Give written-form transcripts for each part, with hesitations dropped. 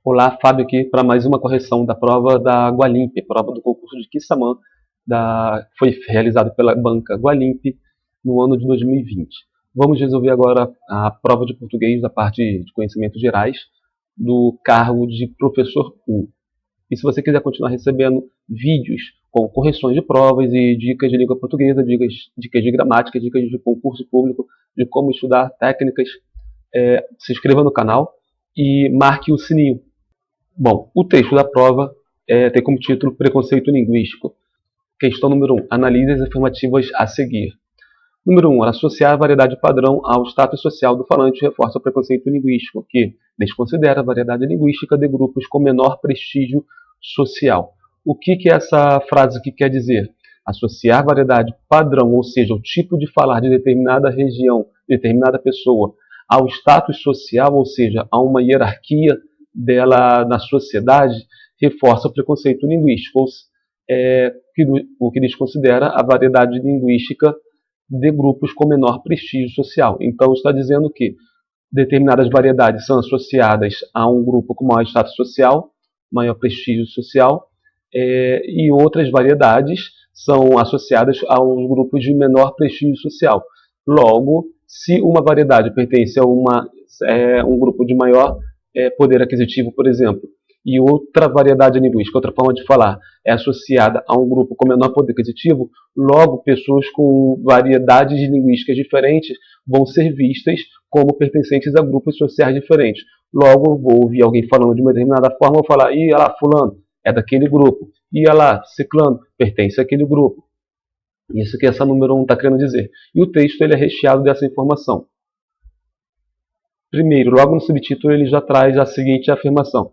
Olá, Fábio aqui para mais uma correção da prova da Gualimp, prova do concurso de Quissamã, foi realizado pela banca Gualimp no ano de 2020. Vamos resolver agora a prova de português da parte de conhecimentos gerais do cargo de professor 1. E se você quiser continuar recebendo vídeos com correções de provas e dicas de língua portuguesa, dicas de gramática, dicas de concurso público, de como estudar técnicas, se inscreva no canal e marque o sininho. Bom, o texto da prova tem como título Preconceito Linguístico. Questão número 1. Analise as afirmativas a seguir. Número 1. Associar a variedade padrão ao status social do falante reforça o preconceito linguístico, que desconsidera a variedade linguística de grupos com menor prestígio social. O que essa frase aqui quer dizer? Associar a variedade padrão, ou seja, o tipo de falar de determinada região, determinada pessoa, ao status social, ou seja, a uma hierarquia dela na sociedade, reforça o preconceito linguístico, o que desconsidera a variedade linguística de grupos com menor prestígio social. Então está dizendo que determinadas variedades são associadas a um grupo com maior status social, maior prestígio social, e outras variedades são associadas a uns grupos de menor prestígio social. Logo, se uma variedade pertence a um grupo de maior poder aquisitivo, por exemplo, e outra variedade linguística, outra forma de falar, é associada a um grupo com menor poder aquisitivo, logo pessoas com variedades linguísticas diferentes vão ser vistas como pertencentes a grupos sociais diferentes. Logo, vou ouvir alguém falando de uma determinada forma, vou falar, olha lá, fulano, é daquele grupo. E olha lá, ciclano, pertence àquele grupo. Isso que essa número 1 está querendo dizer. E o texto ele é recheado dessa informação. Primeiro, logo no subtítulo, ele já traz a seguinte afirmação.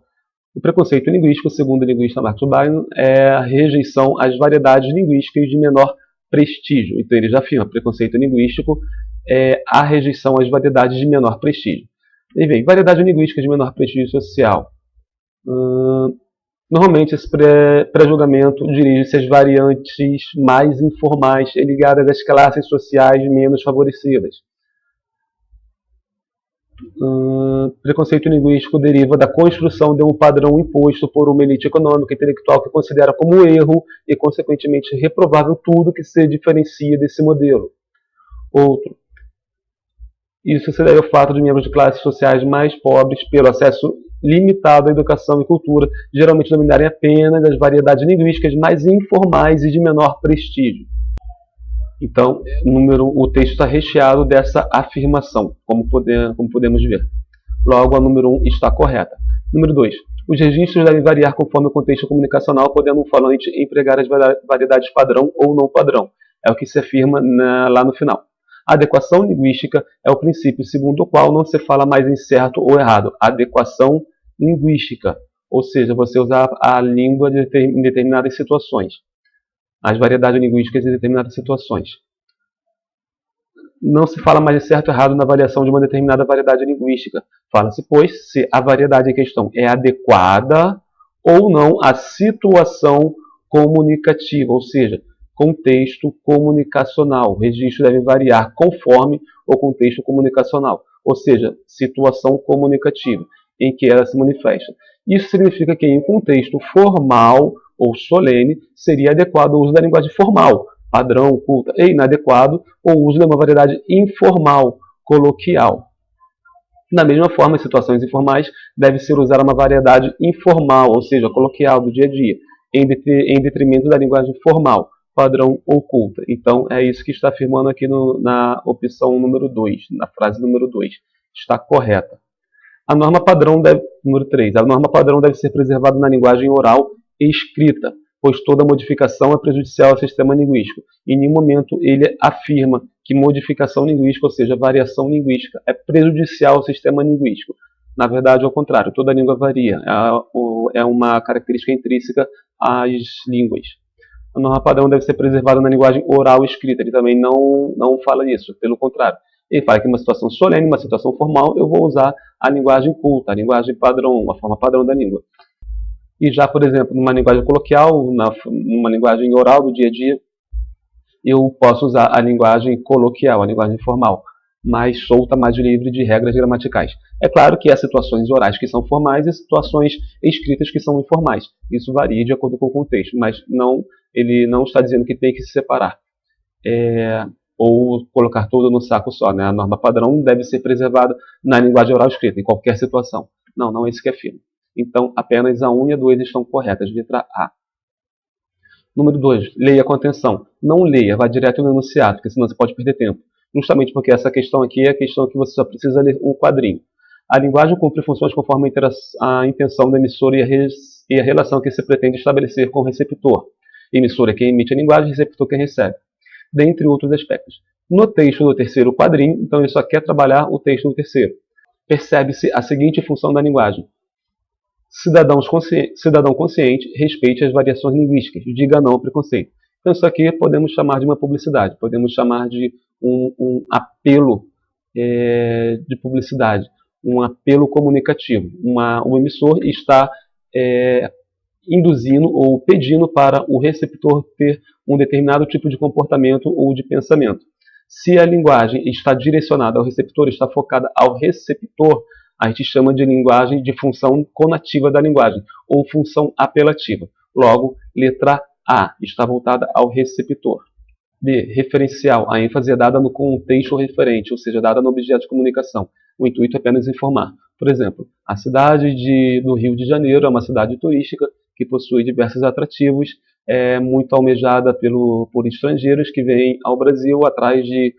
O preconceito linguístico, segundo o linguista Marcos Baino, é a rejeição às variedades linguísticas de menor prestígio. Então ele já afirma, preconceito linguístico é a rejeição às variedades de menor prestígio. E vem, variedade linguística de menor prestígio social. Normalmente esse pré-julgamento dirige-se às variantes mais informais e ligadas às classes sociais menos favorecidas. Preconceito linguístico deriva da construção de um padrão imposto por uma elite econômica e intelectual que considera como erro e, consequentemente, reprovável tudo que se diferencia desse modelo. Outro. Isso se deve ao fato de membros de classes sociais mais pobres, pelo acesso limitado à educação e cultura, geralmente dominarem apenas as variedades linguísticas mais informais e de menor prestígio. Então, o texto está recheado dessa afirmação, como podemos ver. Logo, a número 1 está correta. Número 2. Os registros devem variar conforme o contexto comunicacional, podendo um falante empregar as variedades padrão ou não padrão. É o que se afirma lá no final. A adequação linguística é o princípio segundo o qual não se fala mais em certo ou errado. Adequação linguística, ou seja, você usar a língua em determinadas situações. As variedades linguísticas em determinadas situações. Não se fala mais de certo ou errado na avaliação de uma determinada variedade linguística. Fala-se, pois, se a variedade em questão é adequada ou não à situação comunicativa, ou seja, contexto comunicacional. O registro deve variar conforme o contexto comunicacional, ou seja, situação comunicativa, em que ela se manifesta. Isso significa que em um contexto formal ou solene, seria adequado o uso da linguagem formal, padrão, culta, e inadequado o uso de uma variedade informal, coloquial. Da mesma forma, em situações informais, deve ser usada uma variedade informal, ou seja, coloquial, do dia a dia, em detrimento da linguagem formal, padrão ou culta. Então, é isso que está afirmando aqui na opção número 2, na frase número 2. Está correta. A norma padrão número 3. A norma padrão deve ser preservada na linguagem oral escrita, pois toda modificação é prejudicial ao sistema linguístico. Em nenhum momento ele afirma que modificação linguística, ou seja, variação linguística, é prejudicial ao sistema linguístico. Na verdade, ao contrário, toda língua varia. É uma característica intrínseca às línguas. A norma padrão deve ser preservada na linguagem oral escrita. Ele também não fala isso, pelo contrário. Ele fala que em uma situação solene, uma situação formal, eu vou usar a linguagem culta, a linguagem padrão, a forma padrão da língua. E já, por exemplo, numa linguagem coloquial, numa linguagem oral do dia a dia, eu posso usar a linguagem coloquial, a linguagem formal. mais solta, mais livre de regras gramaticais. É claro que há situações orais que são formais e situações escritas que são informais. Isso varia de acordo com o contexto, mas ele não está dizendo que tem que se separar. Ou colocar tudo no saco só. Né? A norma padrão deve ser preservada na linguagem oral escrita, em qualquer situação. Não é isso que afirma. Então, apenas a 1 e a 2 estão corretas. Letra A. Número 2. Leia com atenção. Não leia, vá direto no enunciado, porque senão você pode perder tempo. Justamente porque essa questão aqui é a questão que você só precisa ler um quadrinho. A linguagem cumpre funções conforme a intenção do emissor e a relação que se pretende estabelecer com o receptor. Emissor é quem emite a linguagem, receptor quem recebe. Dentre outros aspectos. No texto do terceiro quadrinho, então ele só quer trabalhar o texto do terceiro. Percebe-se a seguinte função da linguagem. Cidadão consciente, respeite as variações linguísticas, diga não ao preconceito. Então isso aqui podemos chamar de uma publicidade, podemos chamar de um apelo de publicidade, um apelo comunicativo. O emissor está induzindo ou pedindo para o receptor ter um determinado tipo de comportamento ou de pensamento. Se a linguagem está direcionada ao receptor, está focada ao receptor, a gente chama de linguagem de função conativa da linguagem, ou função apelativa. Logo, letra A está voltada ao receptor. B. Referencial. A ênfase é dada no contexto referente, ou seja, dada no objeto de comunicação. O intuito é apenas informar. Por exemplo, a cidade do Rio de Janeiro é uma cidade turística que possui diversos atrativos, é muito almejada por estrangeiros que vêm ao Brasil atrás de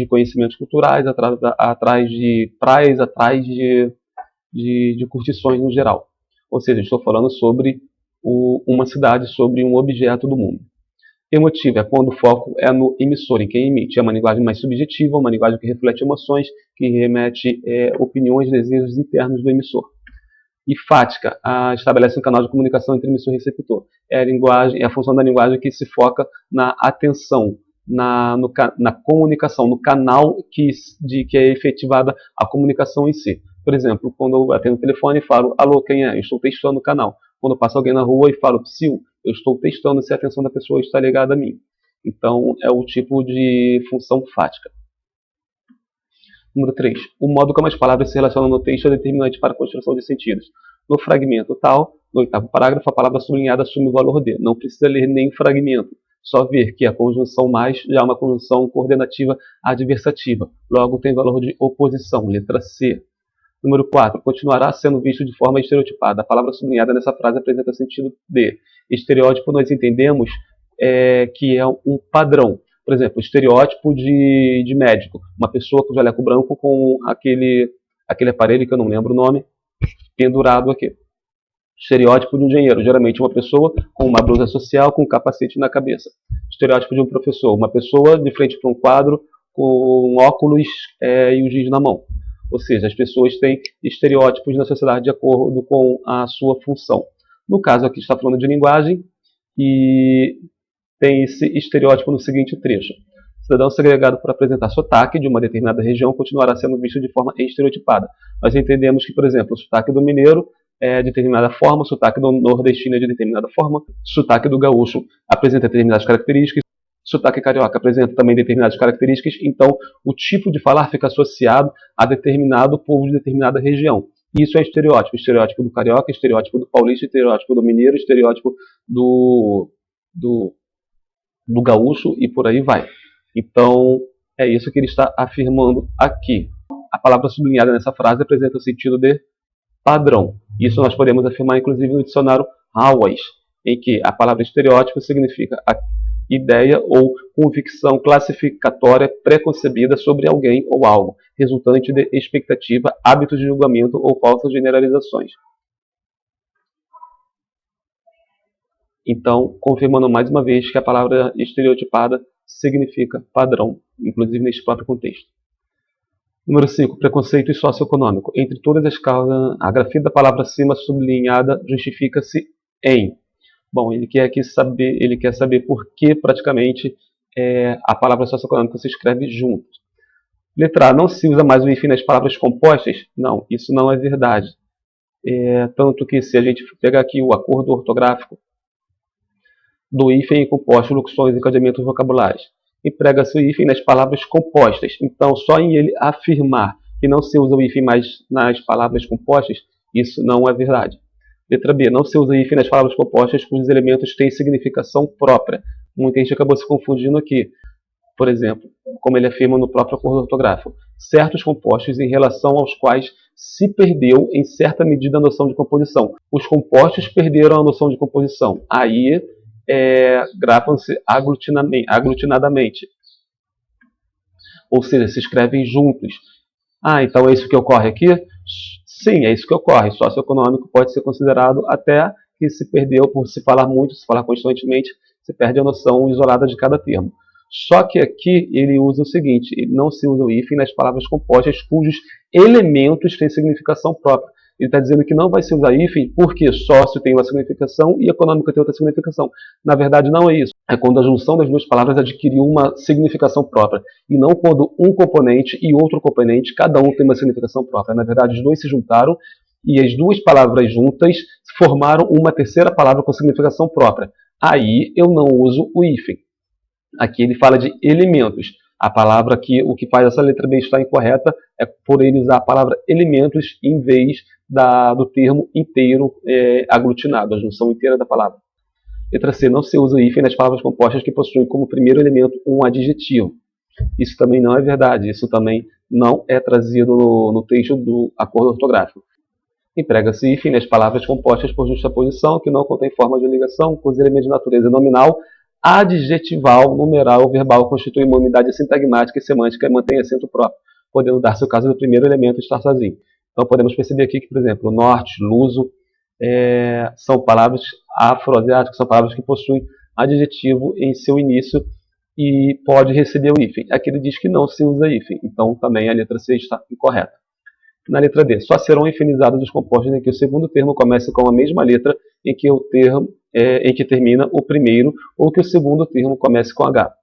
conhecimentos culturais, atrás de praias, atrás de curtições no geral. Ou seja, estou falando sobre uma cidade, sobre um objeto do mundo. Emotiva é quando o foco é no emissor, em quem emite. É uma linguagem mais subjetiva, uma linguagem que reflete emoções, que remete opiniões, desejos internos do emissor. E fática estabelece um canal de comunicação entre emissor e receptor. É a função da linguagem que se foca na atenção, na comunicação, no canal que é efetivada a comunicação em si. Por exemplo, quando eu atendo o telefone e falo, alô, quem é? Eu estou testando o canal. Quando passa alguém na rua e falo, psiu, eu estou testando se a atenção da pessoa está ligada a mim. Então, é o tipo de função fática. Número 3. O modo como as palavras se relacionam no texto é determinante para a construção de sentidos. No fragmento tal, no 8º parágrafo, a palavra sublinhada assume o valor de. Não precisa ler nem fragmento. Só ver que a conjunção mais já é uma conjunção coordenativa adversativa. Logo, tem valor de oposição. Letra C. Número 4. Continuará sendo visto de forma estereotipada. A palavra sublinhada nessa frase apresenta sentido de. Estereótipo nós entendemos que é um padrão. Por exemplo, estereótipo de médico. Uma pessoa com jaleco branco com aquele aparelho que eu não lembro o nome, pendurado aqui. Estereótipo de um engenheiro. Geralmente uma pessoa com uma blusa social com um capacete na cabeça. Estereótipo de um professor. Uma pessoa de frente para um quadro com óculos e o giz na mão. Ou seja, as pessoas têm estereótipos na sociedade de acordo com a sua função. No caso aqui está falando de linguagem e tem esse estereótipo no seguinte trecho. Cidadão segregado por apresentar sotaque de uma determinada região continuará sendo visto de forma estereotipada. Nós entendemos que, por exemplo, o sotaque do mineiro é de determinada forma, o sotaque do nordestino é de determinada forma, o sotaque do gaúcho apresenta determinadas características, o sotaque carioca apresenta também determinadas características, então o tipo de falar fica associado a determinado povo de determinada região. Isso é estereótipo. Estereótipo do carioca, estereótipo do paulista, estereótipo do mineiro, estereótipo do gaúcho e por aí vai. Então, é isso que ele está afirmando aqui. A palavra sublinhada nessa frase apresenta o sentido de padrão. Isso nós podemos afirmar, inclusive, no dicionário Howes, em que a palavra estereótipo significa a ideia ou convicção classificatória preconcebida sobre alguém ou algo, resultante de expectativa, hábitos de julgamento ou falsas generalizações. Então, confirmando mais uma vez que a palavra estereotipada significa padrão, inclusive neste próprio contexto. Número 5. Preconceito socioeconômico. Entre todas as causas, a grafia da palavra acima sublinhada justifica-se em. Bom, ele quer saber por que praticamente a palavra socioeconômica se escreve junto. Letra A. Não se usa mais o hífen nas palavras compostas? Não, isso não é verdade. Tanto que se a gente pegar aqui o acordo ortográfico do hífen composto, locuções e encadeamentos vocabulares. Emprega-se o hífen nas palavras compostas. Então, só em ele afirmar que não se usa o hífen mais nas palavras compostas, isso não é verdade. Letra B. Não se usa hífen nas palavras compostas cujos elementos têm significação própria. Muita gente acabou se confundindo aqui. Por exemplo, como ele afirma no próprio acordo ortográfico, certos compostos em relação aos quais se perdeu em certa medida a noção de composição. Os compostos perderam a noção de composição. Aí gravam-se aglutinadamente. Ou seja, se escrevem juntos. Ah, então é isso que ocorre aqui? Sim, é isso que ocorre. Socioeconômico pode ser considerado até que se perdeu por se falar muito, se falar constantemente, se perde a noção isolada de cada termo. Só que aqui ele usa o seguinte, ele não se usa o hífen nas palavras compostas cujos elementos têm significação própria. Ele está dizendo que não vai se usar hífen porque sócio tem uma significação e econômico tem outra significação. Na verdade, não é isso. É quando a junção das duas palavras adquiriu uma significação própria. E não quando um componente e outro componente, cada um tem uma significação própria. Na verdade, os dois se juntaram e as duas palavras juntas formaram uma terceira palavra com significação própria. Aí eu não uso o hífen. Aqui ele fala de elementos. A palavra aqui, o que faz essa letra B estar incorreta é por ele usar a palavra elementos em vez do termo inteiro aglutinado, a junção inteira da palavra. Letra C. Não se usa hífen nas palavras compostas que possuem como primeiro elemento um adjetivo. Isso também não é verdade. Isso também não é trazido no texto do acordo ortográfico. Emprega-se hífen nas palavras compostas por justaposição que não contém forma de ligação, cujos elementos de natureza nominal, adjetival, numeral ou verbal constituem uma unidade sintagmática e semântica e mantém acento próprio, podendo dar-se o caso do primeiro elemento estar sozinho. Então podemos perceber aqui que, por exemplo, norte, luso, são palavras afroasiáticas, são palavras que possuem adjetivo em seu início e pode receber o hífen. Aqui ele diz que não se usa hífen, então também a letra C está incorreta. Na letra D, só serão hifenizados os compostos em que o segundo termo comece com a mesma letra em que termina o primeiro, ou que o segundo termo comece com H.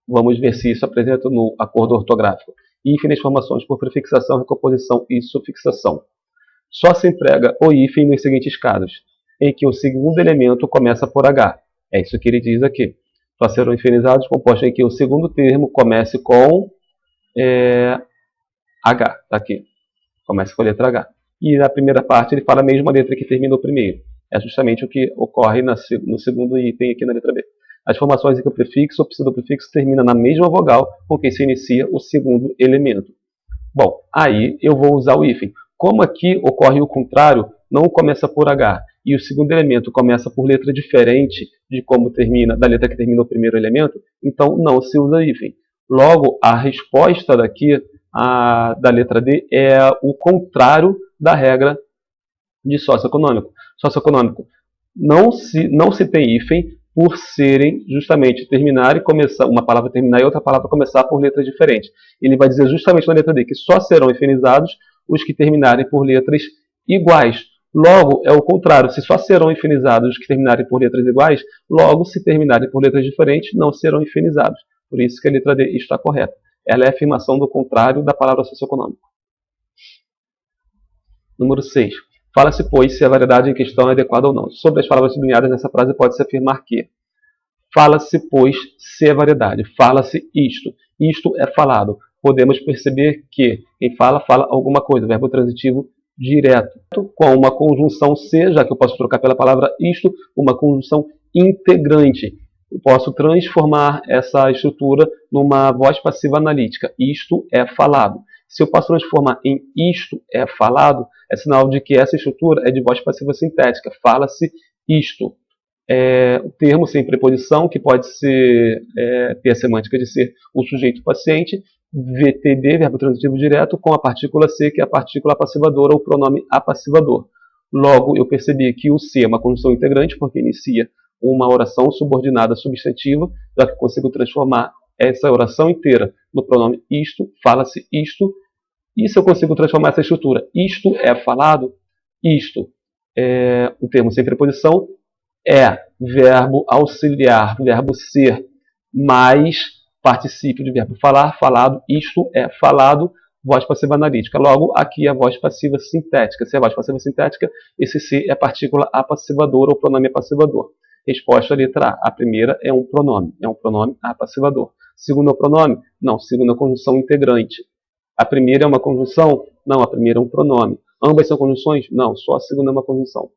Vamos ver se isso apresenta no acordo ortográfico. Hífen nas formações por prefixação, recomposição e sufixação. Só se emprega o hífen nos seguintes casos, em que o segundo elemento começa por H. É isso que ele diz aqui. Só serão hifenizados os compostos em que o segundo termo comece com H. Está aqui. Começa com a letra H. E na primeira parte ele fala a mesma letra que termina o primeiro. É justamente o que ocorre no segundo item aqui na letra B. As formações em que o prefixo ou pseudoprefixo termina na mesma vogal com que se inicia o segundo elemento. Bom, aí eu vou usar o hífen. Como aqui ocorre o contrário, não começa por H, e o segundo elemento começa por letra diferente de como termina, da letra que termina o primeiro elemento, então não se usa hífen. Logo, a resposta daqui da letra D é o contrário da regra de socioeconômico. Socioeconômico não se tem hífen por serem justamente terminar e começar, uma palavra terminar e outra palavra começar por letras diferentes. Ele vai dizer justamente na letra D que só serão hifenizados os que terminarem por letras iguais. Logo, é o contrário. Se só serão hifenizados os que terminarem por letras iguais, logo, se terminarem por letras diferentes, não serão hifenizados. Por isso que a letra D está correta. Ela é a afirmação do contrário da palavra socioeconômico. Número 6. Fala-se, pois, se a variedade em questão é adequada ou não. Sobre as palavras sublinhadas nessa frase, pode-se afirmar que fala-se, pois, se é variedade. Fala-se isto. Isto é falado. Podemos perceber que quem fala, fala alguma coisa. Verbo transitivo direto. Com uma conjunção se, já que eu posso trocar pela palavra isto, uma conjunção integrante. Eu posso transformar essa estrutura numa voz passiva analítica. Isto é falado. Se eu posso transformar em isto é falado, é sinal de que essa estrutura é de voz passiva sintética. Fala-se isto. O termo sem preposição, que pode ter a semântica de ser o sujeito paciente, VTD, verbo transitivo direto, com a partícula C, que é a partícula apassivadora ou pronome apassivador. Logo, eu percebi que o C é uma conjunção integrante, porque inicia uma oração subordinada substantiva, já que eu consigo transformar essa oração inteira no pronome isto, fala-se isto, e se eu consigo transformar essa estrutura, isto é falado, isto é o termo sem preposição, é verbo auxiliar, verbo ser, mais particípio de verbo falar, falado, isto é falado, voz passiva analítica. Logo, aqui é a voz passiva sintética. Se é a voz passiva sintética, esse se é partícula apassivadora ou pronome apassivador. Resposta letra A. A primeira é um pronome apassivador. Segundo é um pronome? Não, segundo é uma conjunção integrante. A primeira é uma conjunção? Não, a primeira é um pronome. Ambas são conjunções? Não, só a segunda é uma conjunção.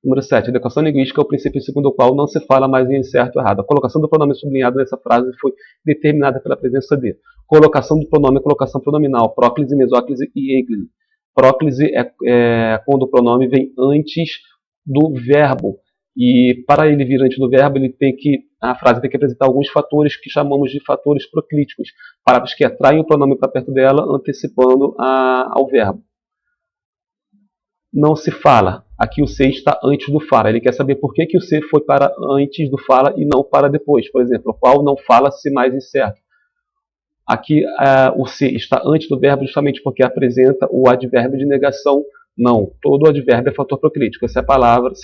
Número 7. Adequação linguística é o princípio segundo o qual não se fala mais em certo ou errado. A colocação do pronome sublinhado nessa frase foi determinada pela presença de. Colocação do pronome é colocação pronominal. Próclise, mesóclise e ênclise. Próclise é quando o pronome vem antes do verbo. E para ele vir antes do verbo, a frase tem que apresentar alguns fatores que chamamos de fatores proclíticos. Palavras que atraem o pronome para perto dela, antecipando ao verbo. Não se fala. Aqui o se está antes do fala. Ele quer saber por que o se foi para antes do fala e não para depois. Por exemplo, o qual não fala-se mais incerto. Aqui o se está antes do verbo justamente porque apresenta o advérbio de negação. Não, todo advérbio é fator proclítico. Se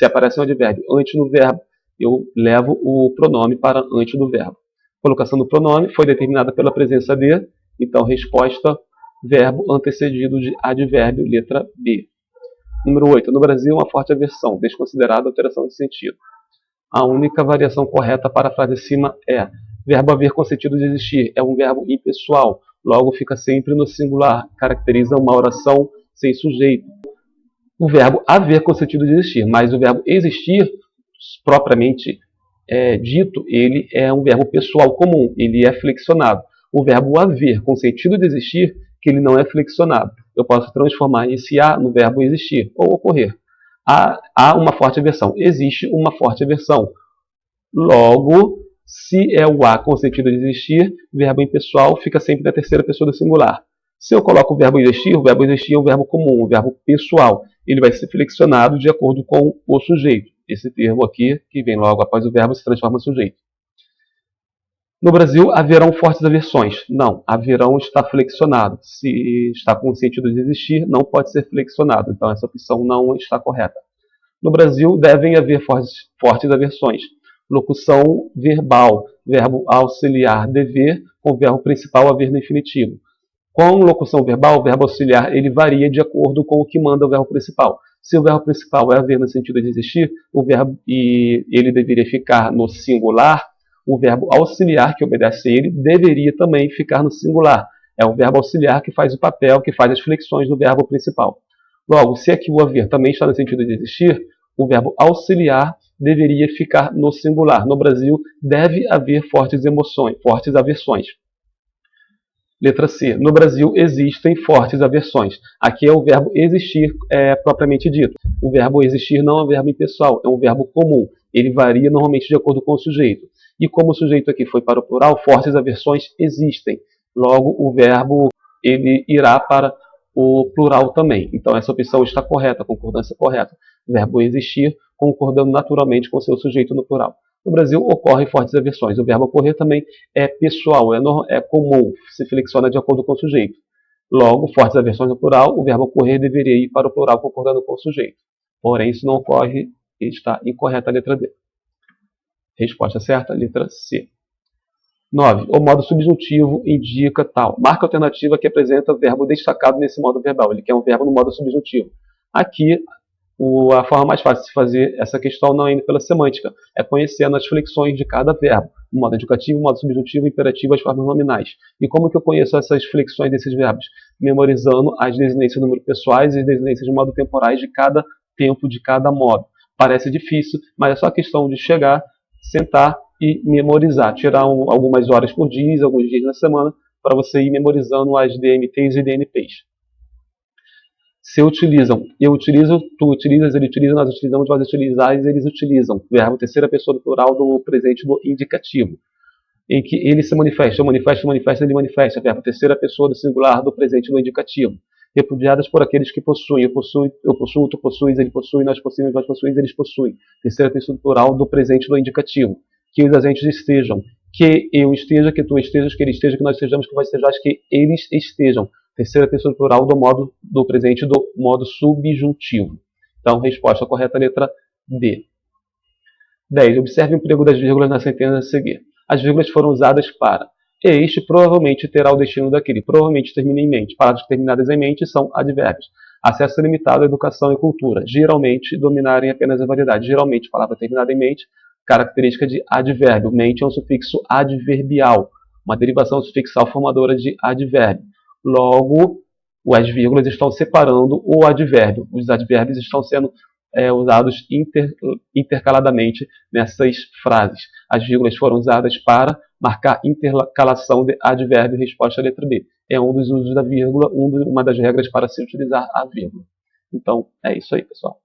aparece um advérbio antes do verbo, eu levo o pronome para antes do verbo. A colocação do pronome foi determinada pela presença de. Então, resposta, verbo antecedido de advérbio, letra B. Número 8. No Brasil, uma forte aversão, desconsiderada alteração de sentido. A única variação correta para a frase acima é: verbo haver com sentido de existir. É um verbo impessoal, logo fica sempre no singular. Caracteriza uma oração sem sujeito. O verbo haver com sentido de existir, mas o verbo existir, propriamente dito, ele é um verbo pessoal comum, ele é flexionado. O verbo haver com sentido de existir, que ele não é flexionado. Eu posso transformar esse a no verbo existir ou ocorrer. Há uma forte aversão. Existe uma forte aversão. Logo, se é o a com sentido de existir, verbo impessoal fica sempre na terceira pessoa do singular. Se eu coloco o verbo existir é um verbo comum, um verbo pessoal. Ele vai ser flexionado de acordo com o sujeito. Esse termo aqui, que vem logo após o verbo, se transforma em sujeito. No Brasil, haverão fortes aversões. Não, haverão está flexionado. Se está com o sentido de existir, não pode ser flexionado. Então, essa opção não está correta. No Brasil, devem haver fortes aversões. Locução verbal, verbo auxiliar dever, com verbo principal haver no infinitivo. Com locução verbal, o verbo auxiliar ele varia de acordo com o que manda o verbo principal. Se o verbo principal é haver no sentido de existir, ele deveria ficar no singular. O verbo auxiliar, que obedece a ele, deveria também ficar no singular. É o verbo auxiliar que faz o papel, que faz as flexões do verbo principal. Logo, se aqui o haver também está no sentido de existir, o verbo auxiliar deveria ficar no singular. No Brasil, deve haver fortes aversões. Letra C. No Brasil, existem fortes aversões. Aqui é o verbo existir propriamente dito. O verbo existir não é um verbo impessoal, é um verbo comum. Ele varia normalmente de acordo com o sujeito. E como o sujeito aqui foi para o plural, fortes aversões existem. Logo, o verbo ele irá para o plural também. Então, essa opção está correta, a concordância correta. O verbo existir concordando naturalmente com o seu sujeito no plural. No Brasil, ocorrem fortes aversões. O verbo ocorrer também é pessoal, é comum, se flexiona de acordo com o sujeito. Logo, fortes aversões no plural, o verbo ocorrer deveria ir para o plural concordando com o sujeito. Porém, isso não ocorre e está incorreta a letra D. Resposta certa, letra C. 9. O modo subjuntivo indica tal. Marca alternativa que apresenta verbo destacado nesse modo verbal. Ele quer um verbo no modo subjuntivo. Aqui, a forma mais fácil de fazer essa questão não é indo pela semântica, é conhecendo as flexões de cada verbo. O modo indicativo, o modo subjuntivo, o imperativo, as formas nominais. E como que eu conheço essas flexões desses verbos? Memorizando as desinências de número pessoais e as desinências de modo temporais de cada tempo, de cada modo. Parece difícil, mas é só questão de chegar, sentar e memorizar. Tirar algumas horas por dia, alguns dias na semana, para você ir memorizando as DMTs e DNPs. Se utilizam, eu utilizo, tu utilizas, ele utiliza, nós utilizamos, vós utilizais, eles utilizam. Verbo terceira pessoa do plural do presente do indicativo. Em que ele se manifesta, eu manifesto, manifesta, ele manifesta. Verbo terceira pessoa do singular do presente do indicativo. Repudiadas por aqueles que possuem. Eu possuo, tu possuis, ele possui, nós possuímos, vós possuís, eles possuem. Terceira pessoa do plural do presente do indicativo. Que os agentes estejam. Que eu esteja, que tu estejas, que ele esteja, que nós estejamos, que vós estejais, que eles estejam. Terceira pessoa do plural do presente do modo subjuntivo. Então, resposta correta, letra D. 10. Observe o emprego das vírgulas na sentença a seguir. As vírgulas foram usadas para este provavelmente terá o destino daquele. Provavelmente termina em mente. Palavras terminadas em mente são advérbios. Acesso limitado à educação e cultura. Geralmente dominarem apenas a variedade. Geralmente, palavra terminada em mente, característica de advérbio. Mente é um sufixo adverbial, uma derivação sufixal formadora de advérbio. Logo, as vírgulas estão separando o advérbio. Os advérbios estão sendo usados intercaladamente nessas frases. As vírgulas foram usadas para marcar intercalação de advérbio e resposta à letra B. É um dos usos da vírgula, uma das regras para se utilizar a vírgula. Então, é isso aí, pessoal.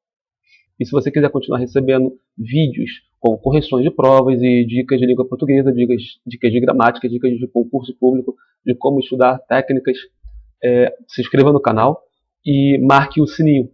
E se você quiser continuar recebendo vídeos com correções de provas e dicas de língua portuguesa, dicas de gramática, dicas de concurso público, de como estudar técnicas, se inscreva no canal e marque o sininho